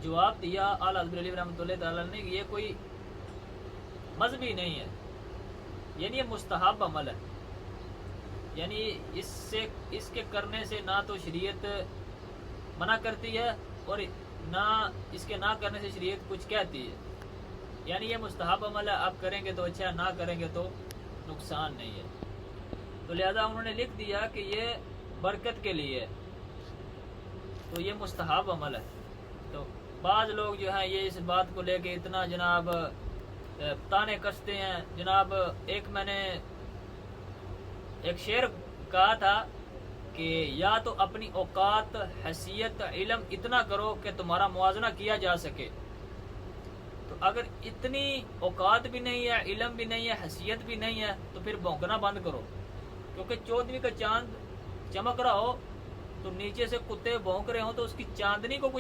جواب دیا اعلیٰ حضرت علی رحمۃ اللہ تعالیٰ نے کہ یہ کوئی مذہبی نہیں ہے، یعنی یہ مستحب عمل ہے، یعنی اس کے کرنے سے نہ تو شریعت منع کرتی ہے اور نہ اس کے نہ کرنے سے شریعت کچھ کہتی ہے، یعنی یہ مستحب عمل ہے، آپ کریں گے تو اچھا ہے، نہ کریں گے تو نقصان نہیں ہے۔ تو لہذا انہوں نے لکھ دیا کہ یہ برکت کے لیے، تو یہ مستحب عمل ہے۔ تو بعض لوگ جو ہیں یہ اس بات کو لے کے اتنا جناب تانے کستے ہیں جناب۔ میں نے ایک شعر کہا تھا کہ یا تو اپنی اوقات، حیثیت، علم اتنا کرو کہ تمہارا موازنہ کیا جا سکے، تو اگر اتنی اوقات بھی نہیں ہے، علم بھی نہیں ہے، حیثیت بھی نہیں ہے، تو پھر بھونکنا بند کرو، کیونکہ 14ویں کا چاند چمک رہا ہو تو نیچے سے کتے بھونک رہے ہوں تو اس کی چاندنی کو کوئی